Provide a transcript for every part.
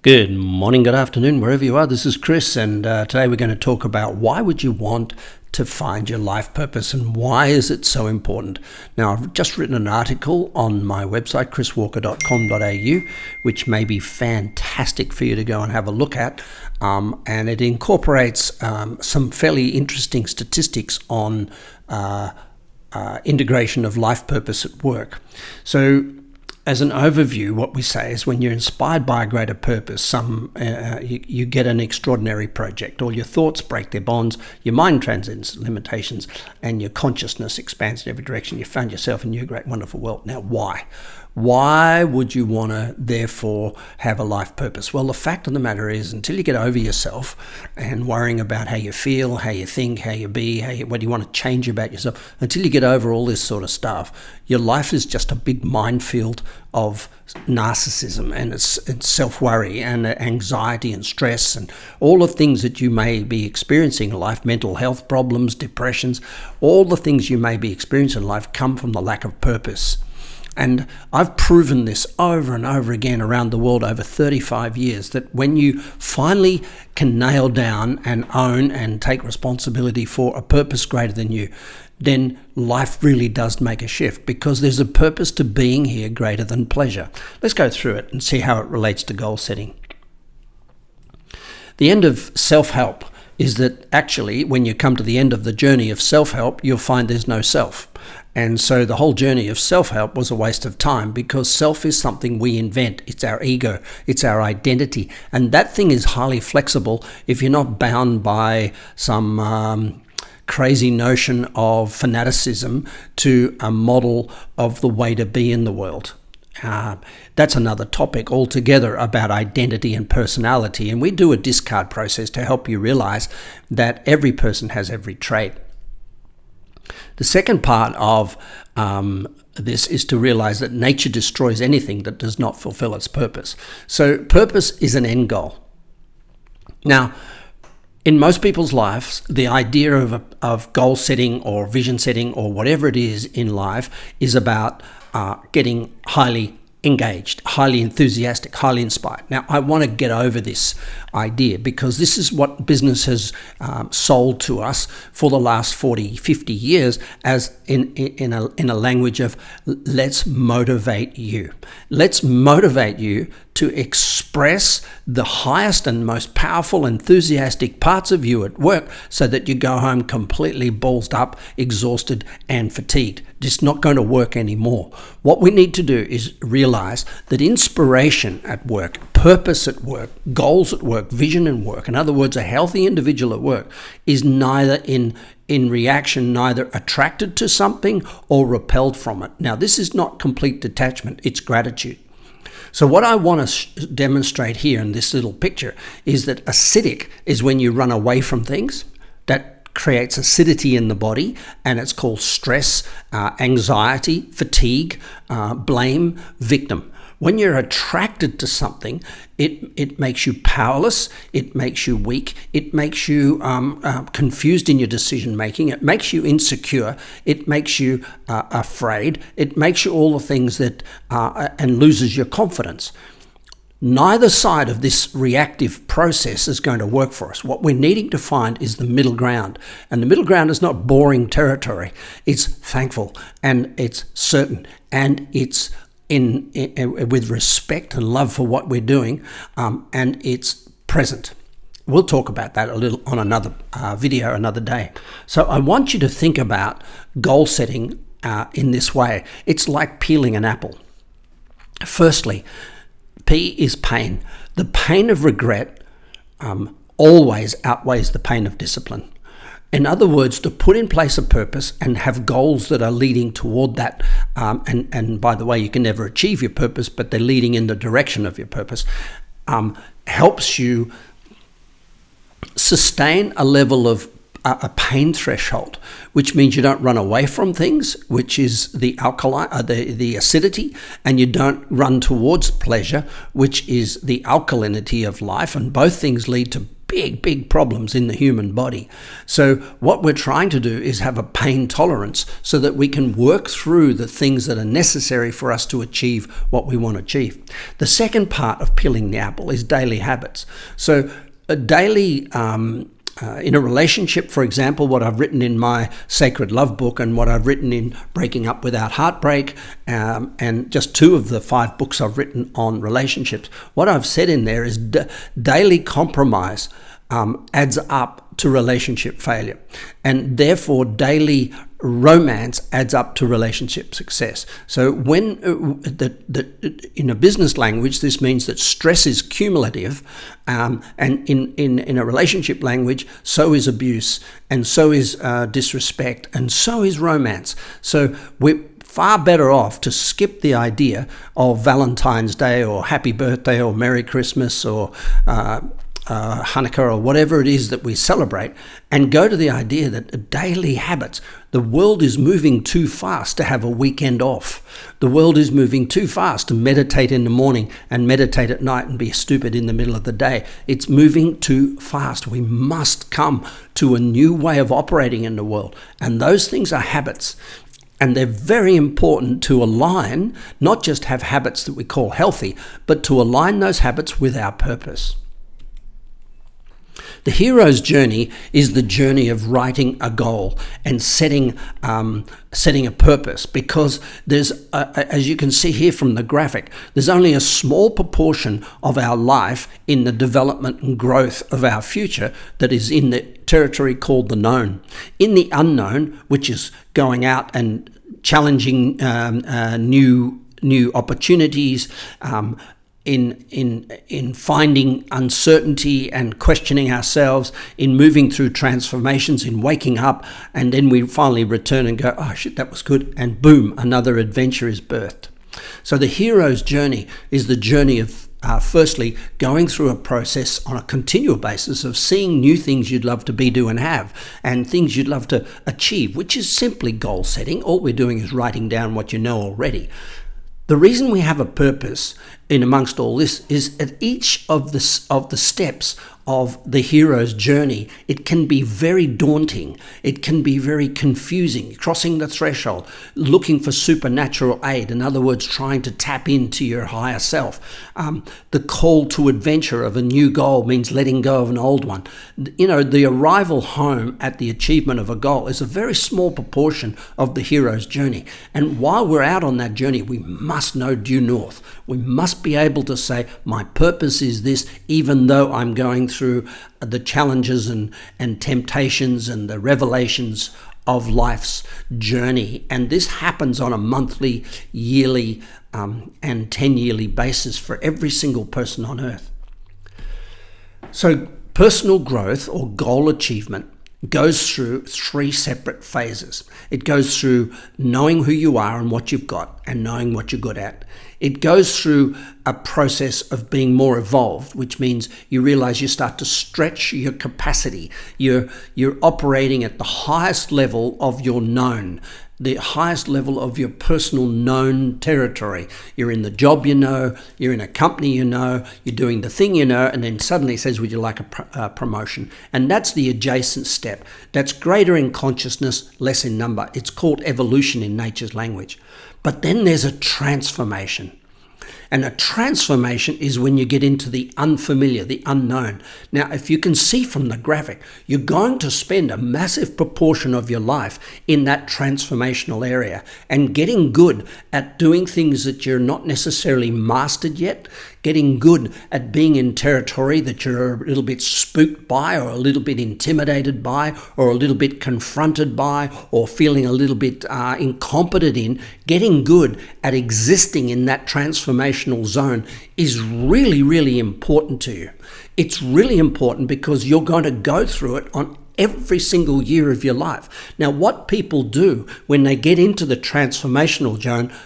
Good morning, good afternoon, wherever you are. This is Chris, and today we're going to talk about why would you want to find your life purpose and why is it so important. Now, I've just written an article on my website, chriswalker.com.au, which may be fantastic for you to go and have a look at, and it incorporates some fairly interesting statistics on integration of life purpose at work. So, as an overview, what we say is when you're inspired by a greater purpose, you get an extraordinary project. All your thoughts break their bonds, your mind transcends limitations, and your consciousness expands in every direction. You found yourself in your great, wonderful world. Now, why? Why would you want to, therefore, have a life purpose? Well, the fact of the matter is, until you get over yourself and worrying about how you feel, how you think, how you be, what you want to change about yourself, until you get over all this sort of stuff, your life is just a big minefield of narcissism and it's self-worry and anxiety and stress and all the things that you may be experiencing in life, mental health problems, depressions, all the things you may be experiencing in life come from the lack of purpose. And I've proven this over and over again around the world over 35 years, that when you finally can nail down and own and take responsibility for a purpose greater than you, then life really does make a shift, because there's a purpose to being here greater than pleasure. Let's go through it and see how it relates to goal setting. The end of self-help is that actually when you come to the end of the journey of self-help, you'll find there's no self. And so the whole journey of self-help was a waste of time, because self is something we invent. It's our ego. It's our identity. And that thing is highly flexible if you're not bound by some crazy notion of fanaticism to a model of the way to be in the world. That's another topic altogether about identity and personality. And we do a discard process to help you realize that every person has every trait. The second part of this is to realize that nature destroys anything that does not fulfill its purpose. So purpose is an end goal. Now, in most people's lives, the idea of goal setting or vision setting or whatever it is in life is about getting highly engaged, highly enthusiastic, highly inspired. Now, I want to get over this idea, because this is what business has sold to us for the last 40, 50 years as in a language of let's motivate you. Let's motivate you to express the highest and most powerful, enthusiastic parts of you at work so that you go home completely ballsed up, exhausted and fatigued. It's not going to work anymore. What we need to do is realize that inspiration at work, purpose at work, goals at work, vision at work, in other words, a healthy individual at work is neither in reaction, neither attracted to something or repelled from it. Now, this is not complete detachment, it's gratitude. So what I want to demonstrate here in this little picture is that acidic is when you run away from things. That creates acidity in the body, and it's called stress, anxiety, fatigue, blame, victim. When you're attracted to something, it makes you powerless, it makes you weak, it makes you confused in your decision making, it makes you insecure, it makes you afraid, it makes you all the things that and loses your confidence. Neither side of this reactive process is going to work for us. What we're needing to find is the middle ground. And the middle ground is not boring territory. It's thankful, and it's certain, and it's with respect and love for what we're doing, and it's present. We'll talk about that a little on another video another day. So I want you to think about goal setting in this way. It's like peeling an apple. Firstly, P is pain. The pain of regret always outweighs the pain of discipline. In other words, to put in place a purpose and have goals that are leading toward that, and by the way, you can never achieve your purpose, but they're leading in the direction of your purpose, helps you sustain a level of a pain threshold, which means you don't run away from things, which is the the acidity, and you don't run towards pleasure, which is the alkalinity of life, and both things lead to big problems in the human body. So what we're trying to do is have a pain tolerance so that we can work through the things that are necessary for us to achieve what we want to achieve. The second part of peeling the apple is daily habits. So a daily in a relationship, for example, what I've written in my Sacred Love book and what I've written in Breaking Up Without Heartbreak, and just 2 of the 5 books I've written on relationships, what I've said in there is daily compromise adds up to relationship failure, and therefore daily romance adds up to relationship success. So when in a business language, this means that stress is cumulative, and in a relationship language, so is abuse, and so is disrespect, and so is romance. So we're far better off to skip the idea of Valentine's Day or Happy Birthday or Merry Christmas or Hanukkah or whatever it is that we celebrate, and go to the idea that daily habits. The world is moving too fast to have a weekend off. The world is moving too fast to meditate in the morning and meditate at night and be stupid in the middle of the day. It's moving too fast. We must come to a new way of operating in the world, and those things are habits. And they're very important to align, not just have habits that we call healthy, but to align those habits with our purpose. The hero's journey is the journey of writing a goal and setting a purpose, because there's, as you can see here from the graphic, there's only a small proportion of our life in the development and growth of our future that is in the territory called the known. In the unknown, which is going out and challenging new opportunities, in finding uncertainty and questioning ourselves, in moving through transformations, in waking up, and then we finally return and go, oh shit, that was good, and boom, another adventure is birthed. So the hero's journey is the journey of firstly going through a process on a continual basis of seeing new things you'd love to be, do, and have, and things you'd love to achieve, which is simply goal setting. All we're doing is writing down what you know already. The reason we have a purpose in amongst all this is at each of the steps of the hero's journey, it can be very daunting. It can be very confusing, crossing the threshold, looking for supernatural aid. In other words, trying to tap into your higher self. The call to adventure of a new goal means letting go of an old one. You know, the arrival home at the achievement of a goal is a very small proportion of the hero's journey. And while we're out on that journey, we must know due north. We must be able to say, my purpose is this, even though I'm going through the challenges and temptations and the revelations of life's journey. And this happens on a monthly, yearly, and 10-yearly basis for every single person on earth. So personal growth or goal achievement goes through 3 separate phases. It goes through knowing who you are and what you've got and knowing what you're good at. It goes through a process of being more evolved, which means you realize you start to stretch your capacity. You're operating at the highest level of your known, the highest level of your personal known territory. You're in the job you know, you're in a company you know, you're doing the thing you know, and then suddenly it says, would you like a promotion? And that's the adjacent step. That's greater in consciousness, less in number. It's called evolution in nature's language. But then there's a transformation. And a transformation is when you get into the unfamiliar, the unknown. Now, if you can see from the graphic, you're going to spend a massive proportion of your life in that transformational area and getting good at doing things that you're not necessarily mastered yet, getting good at being in territory that you're a little bit spooked by or a little bit intimidated by or a little bit confronted by or feeling a little bit incompetent in. Getting good at existing in that transformational zone is really, really important to you. It's really important because you're going to go through it on every single year of your life. Now, what people do when they get into the transformational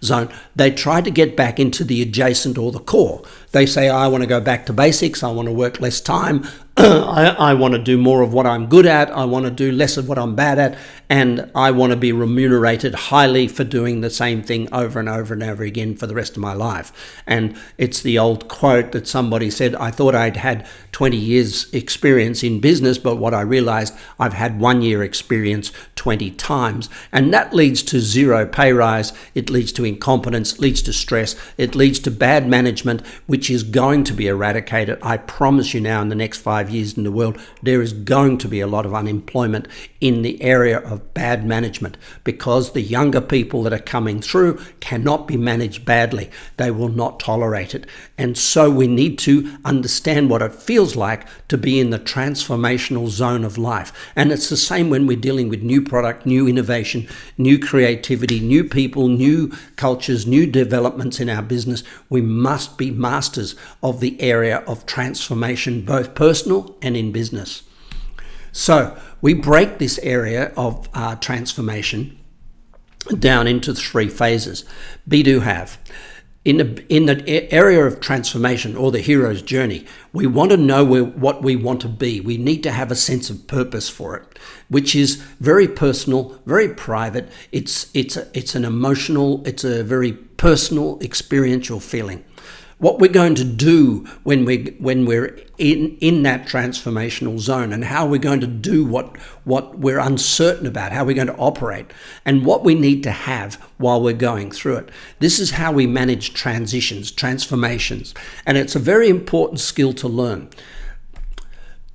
zone, they try to get back into the adjacent or the core. They say, I want to go back to basics. I want to work less time. I want to do more of what I'm good at. I want to do less of what I'm bad at. And I want to be remunerated highly for doing the same thing over and over and over again for the rest of my life. And it's the old quote that somebody said, I thought I'd had 20 years experience in business, but what I realized, I've had 1 year experience 20 times. And that leads to zero pay rise. It leads to incompetence, leads to stress. It leads to bad management, which is going to be eradicated. I promise you now, in the next 5 years in the world, there is going to be a lot of unemployment in the area of bad management, because the younger people that are coming through cannot be managed badly. They will not tolerate it. And so we need to understand what it feels like to be in the transformational zone of life. And it's the same when we're dealing with new product, new innovation, new creativity, new people, new cultures, new developments in our business. We must be masters of the area of transformation, both personal and in business. So we break this area of transformation down into 3 phases. Be, do, have. In the area of transformation, or the hero's journey, we want to know what we want to be. We need to have a sense of purpose for it, which is very personal, very private. It's an emotional, it's a very personal, experiential feeling. What we're going to do when we're in that transformational zone, and how we're going to do what we're uncertain about, how we're going to operate, and what we need to have while we're going through it. This is how we manage transitions, transformations, and it's a very important skill to learn.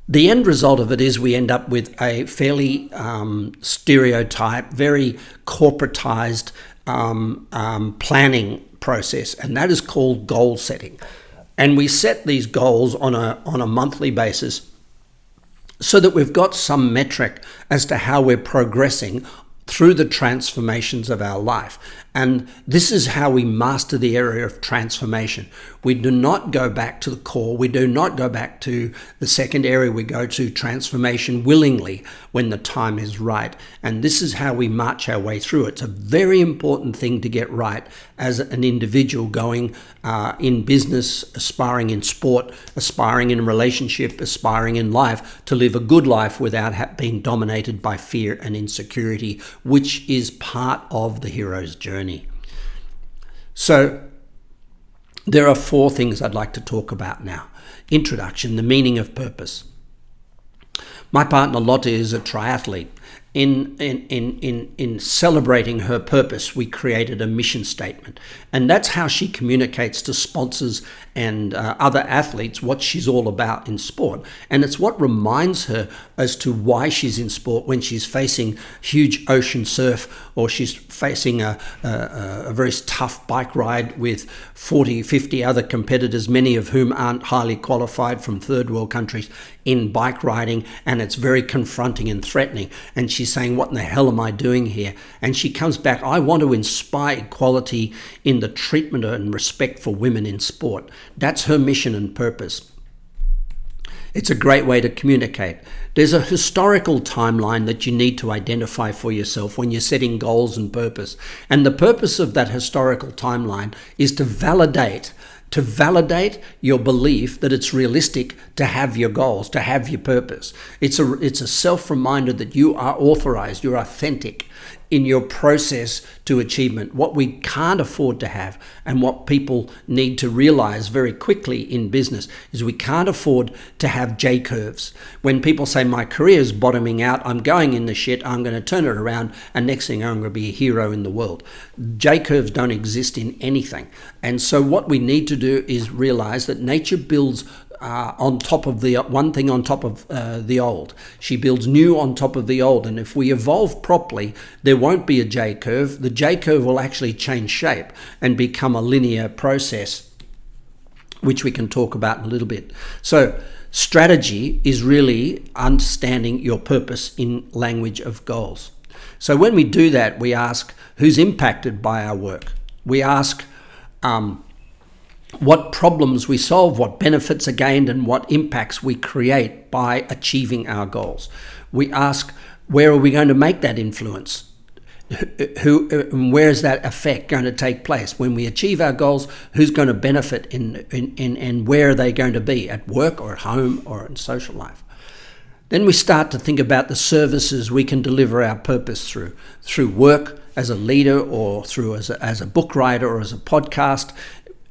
The end result of it is we end up with a fairly stereotyped, very corporatized planning process, and that is called goal setting. And we set these goals on a monthly basis so that we've got some metric as to how we're progressing through the transformations of our life. And this is how we master the area of transformation. We do not go back to the core. We do not go back to the second area. We go to transformation willingly when the time is right. And this is how we march our way through. It's a very important thing to get right as an individual going in business, aspiring in sport, aspiring in a relationship, aspiring in life, to live a good life without being dominated by fear and insecurity, which is part of the hero's journey. So there are 4 things I'd like to talk about now. Introduction, the meaning of purpose. My partner Lotte is a triathlete. In celebrating her purpose, we created a mission statement, and that's how she communicates to sponsors and other athletes what she's all about in sport. And it's what reminds her as to why she's in sport when she's facing huge ocean surf, or she's facing a very tough bike ride with 40, 50 other competitors, many of whom aren't highly qualified, from third world countries, in bike riding, and it's very confronting and threatening. And she's saying, what in the hell am I doing here? And she comes back, I want to inspire equality in the treatment and respect for women in sport. That's her mission and purpose. It's a great way to communicate. There's a historical timeline that you need to identify for yourself when you're setting goals and purpose. And the purpose of that historical timeline is to validate your belief that it's realistic to have your goals, to have your purpose. It's a self-reminder that you are authorized, you're authentic in your process to achievement. What we can't afford to have, and what people need to realize very quickly in business, is we can't afford to have J-curves. When people say, my career is bottoming out, I'm going in the shit, I'm going to turn it around, and next thing I'm going to be a hero in the world. J-curves don't exist in anything. And so what we need to do is realize that nature builds on top of the one thing on top of the old. She builds new on top of the old. And if we evolve properly, there won't be a J-curve. The J-curve will actually change shape and become a linear process, which we can talk about in a little bit. So strategy is really understanding your purpose in language of goals. So when we do that, we ask, who's impacted by our work? We ask, what problems we solve, what benefits are gained, and what impacts we create by achieving our goals. We ask, where are we going to make that influence? where is that effect going to take place? When we achieve our goals, who's going to benefit and where are they going to be, at work or at home or in social life? Then we start to think about the services we can deliver our purpose through work as a leader, or through as a book writer, or as a podcast.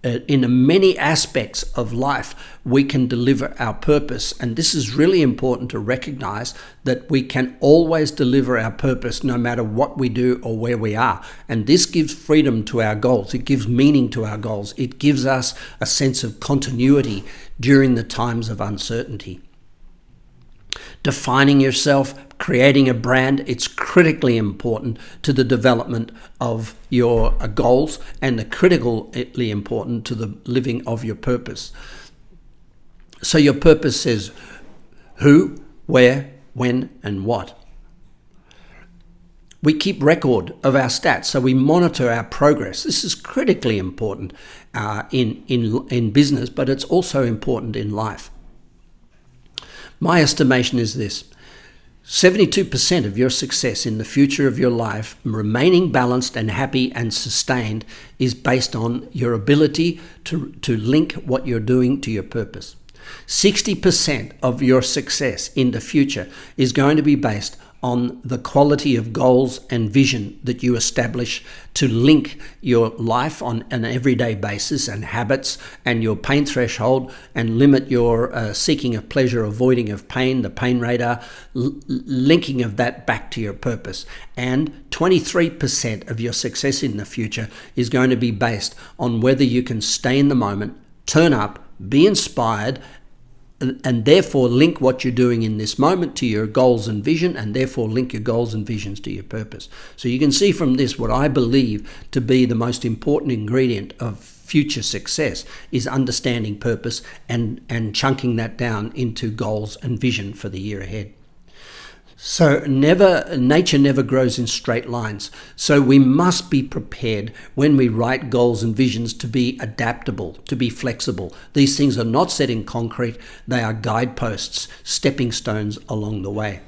In many aspects of life, we can deliver our purpose. And this is really important to recognize, that we can always deliver our purpose no matter what we do or where we are. And this gives freedom to our goals. It gives meaning to our goals. It gives us a sense of continuity during the times of uncertainty. Defining yourself, creating a brand, it's critically important to the development of your goals, and critically important to the living of your purpose. So your purpose says who, where, when, and what. We keep record of our stats, so we monitor our progress. This is critically important in business, but it's also important in life. My estimation is this: 72% of your success in the future of your life, remaining balanced and happy and sustained, is based on your ability to link what you're doing to your purpose. 60% of your success in the future is going to be based on the quality of goals and vision that you establish to link your life on an everyday basis, and habits, and your pain threshold, and limit your seeking of pleasure, avoiding of pain, the pain radar, linking of that back to your purpose. And 23% of your success in the future is going to be based on whether you can stay in the moment, turn up, be inspired, and therefore link what you're doing in this moment to your goals and vision, and therefore link your goals and visions to your purpose. So you can see from this what I believe to be the most important ingredient of future success is understanding purpose and chunking that down into goals and vision for the year ahead. So nature never grows in straight lines. So we must be prepared when we write goals and visions to be adaptable, to be flexible. These things are not set in concrete. They are guideposts, stepping stones along the way.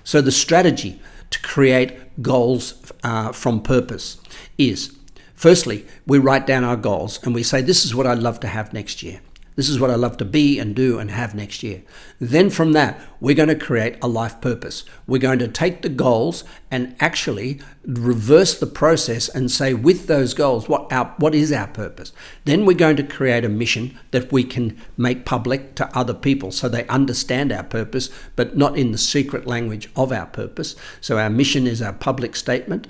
So the strategy to create goals from purpose is, firstly, we write down our goals and we say, this is what I'd love to have next year. This is what I love to be and do and have next year. Then from that, we're going to create a life purpose. We're going to take the goals and actually reverse the process and say, with those goals, what is our purpose? Then we're going to create a mission that we can make public to other people so they understand our purpose, but not in the secret language of our purpose. So our mission is our public statement.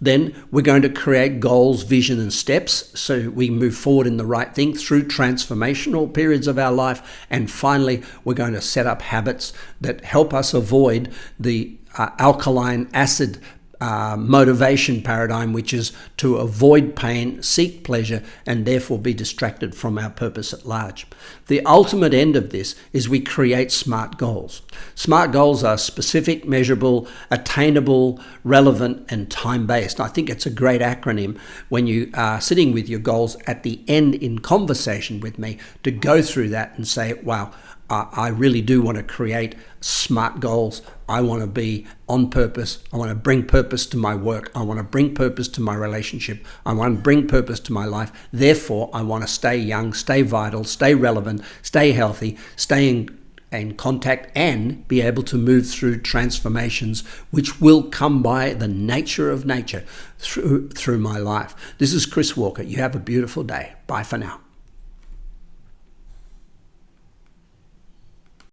Then we're going to create goals, vision, and steps so we move forward in the right thing through transformational periods of our life. And finally, we're going to set up habits that help us avoid the alkaline acid motivation paradigm, which is to avoid pain, seek pleasure, and therefore be distracted from our purpose at large. The ultimate end of this is we create SMART goals. SMART goals are specific, measurable, attainable, relevant, and time-based. I think it's a great acronym when you are sitting with your goals at the end in conversation with me to go through that and say, wow, I really do want to create SMART goals. I want to be on purpose. I want to bring purpose to my work. I want to bring purpose to my relationship. I want to bring purpose to my life. Therefore, I want to stay young, stay vital, stay relevant, stay healthy, stay in contact, and be able to move through transformations which will come by the nature of nature through my life. This is Chris Walker. You have a beautiful day. Bye for now.